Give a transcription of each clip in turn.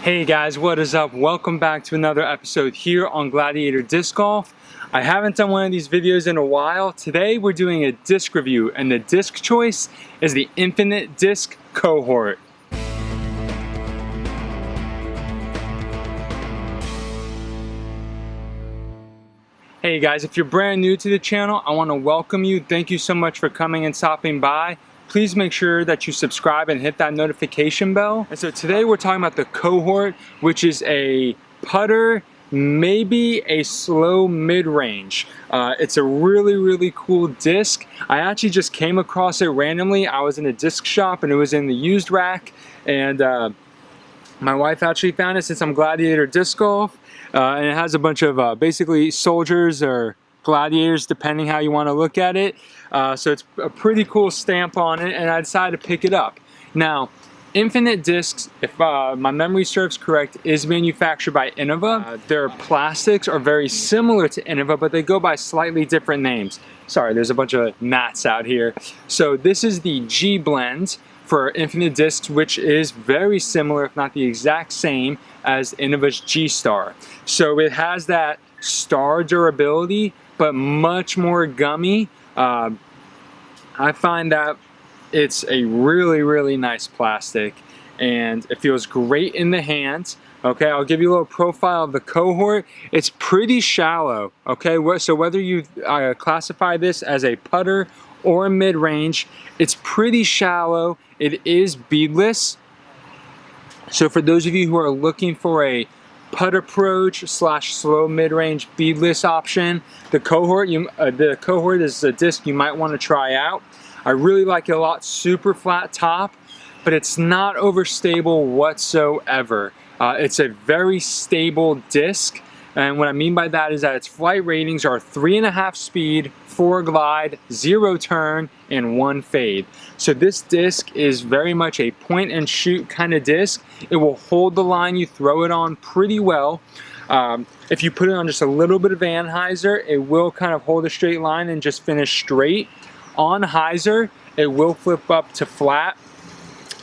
Hey guys, what is up? Welcome back to another episode here on Gladiator Disc Golf. I haven't done one of these videos in a while. Today we're doing a disc review and the disc choice is the Infinite Disc Cohort. Hey guys, if you're brand new to the channel, I want to welcome you. Thank you so much for coming and stopping by. Please make sure that you subscribe and hit that notification bell. And so today we're talking about the Cohort, which is a putter, maybe a slow mid-range. It's a really cool disc. I actually just came across it randomly. I was in a disc shop and it was in the used rack, and my wife actually found it since I'm Gladiator Disc Golf. And it has a bunch of basically soldiers or gladiators, depending how you want to look at it. So it's a pretty cool stamp on it, and I decided to pick it up. Now, Infinite Discs, if my memory serves correct, is manufactured by Innova. Their plastics are very similar to Innova, but they go by slightly different names. Sorry, there's a bunch of gnats out here. So this is the G blend for Infinite Discs, which is very similar, if not the exact same, as Innova's G-Star. So it has that star durability, but much more gummy. I find that it's a really nice plastic, and it feels great in the hand. Okay, I'll give you a little profile of the Cohort. It's pretty shallow, okay? So whether you classify this as a putter or mid-range, it's pretty shallow. It is beadless. So for those of you who are looking for a putt approach / slow mid-range beadless option, the Cohort is a disc you might want to try out. I really like it a lot. Super flat top, but it's not overstable whatsoever. It's a very stable disc, and what I mean by that is that its flight ratings are 3.5 speed, 4 glide, 0 turn, and 1 fade. So this disc is very much a point and shoot kind of disc. It will hold the line you throw it on pretty well. If you put it on just a little bit of anhyzer, it will kind of hold a straight line and just finish straight. On hyzer, it will flip up to flat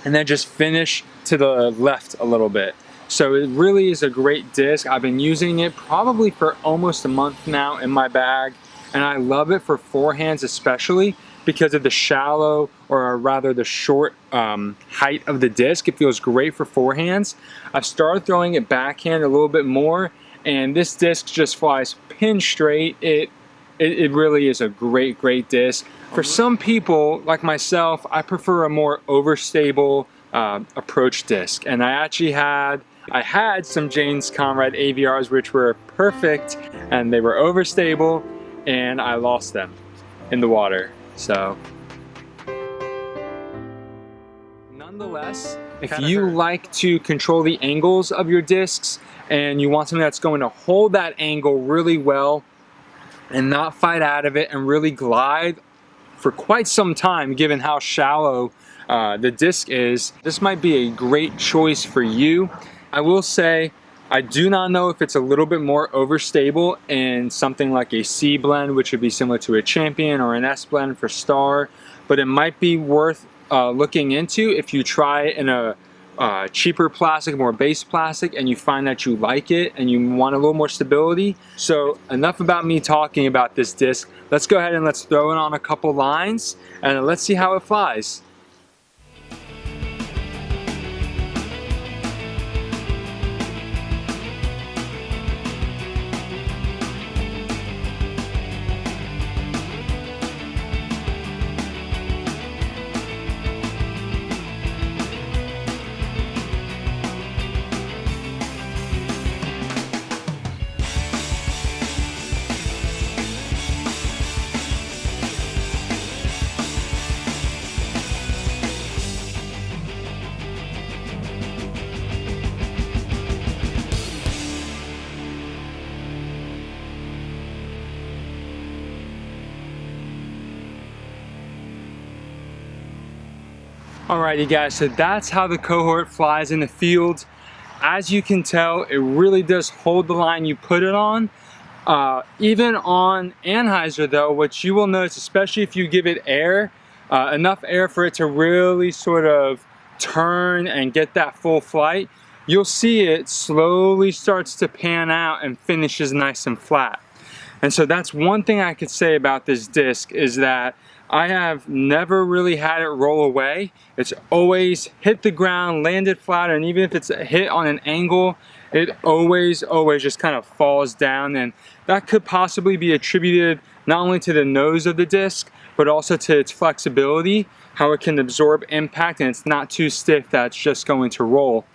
and then just finish to the left a little bit. So it really is a great disc. I've been using it probably for almost a month now in my bag, and I love it for forehands especially because of the shallow, or rather the short height of the disc. It feels great for forehands. I've started throwing it backhand a little bit more, and this disc just flies pin straight. It really is a great disc. For some people, like myself, I prefer a more overstable approach disc, and I had some Jane's Conrad AVRs which were perfect, and they were overstable, and I lost them in the water. So nonetheless, if you like to control the angles of your discs and you want something that's going to hold that angle really well and not fight out of it and really glide for quite some time, given how shallow the disc is, this might be a great choice for you. I will say, I do not know if it's a little bit more overstable in something like a C blend, which would be similar to a Champion, or an S blend for Star, but it might be worth looking into if you try it in a cheaper plastic, more base plastic, and you find that you like it and you want a little more stability. So enough about me talking about this disc. Let's go ahead and let's throw it on a couple lines and let's see how it flies. Alrighty guys, so that's how the Cohort flies in the field. As you can tell, it really does hold the line you put it on. Even on anhyzer though, what you will notice, especially if you give it air, enough air for it to really sort of turn and get that full flight, you'll see it slowly starts to pan out and finishes nice and flat. And so that's one thing I could say about this disc, is that I have never really had it roll away. It's always hit the ground, landed flat, and even if it's hit on an angle, it always just kind of falls down. And that could possibly be attributed not only to the nose of the disc, but also to its flexibility, how it can absorb impact, and it's not too stiff that it's just going to roll.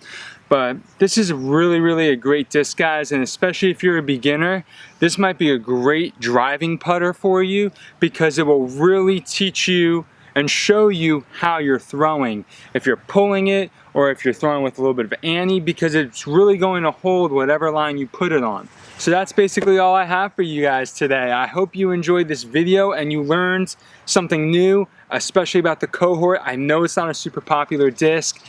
But this is really a great disc, guys, and especially if you're a beginner, this might be a great driving putter for you, because it will really teach you and show you how you're throwing, if you're pulling it or if you're throwing with a little bit of ante, because it's really going to hold whatever line you put it on. So that's basically all I have for you guys today. I hope you enjoyed this video and you learned something new, especially about the Cohort. I know it's not a super popular disc.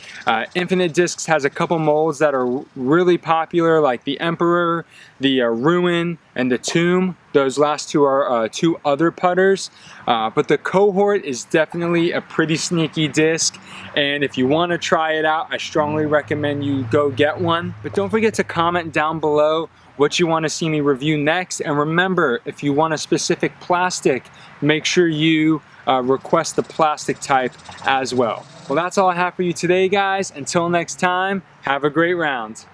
Infinite Discs has a couple molds that are really popular, like the Emperor, the Ruin, and the Tomb. Those last two are two other putters. But the Cohort is definitely a pretty sneaky disc, and if you want to try it out, I strongly recommend you go get one. But don't forget to comment down below what you want to see me review next, and remember, if you want a specific plastic, make sure you request the plastic type as well. Well, that's all I have for you today, guys. Until next time, have a great round.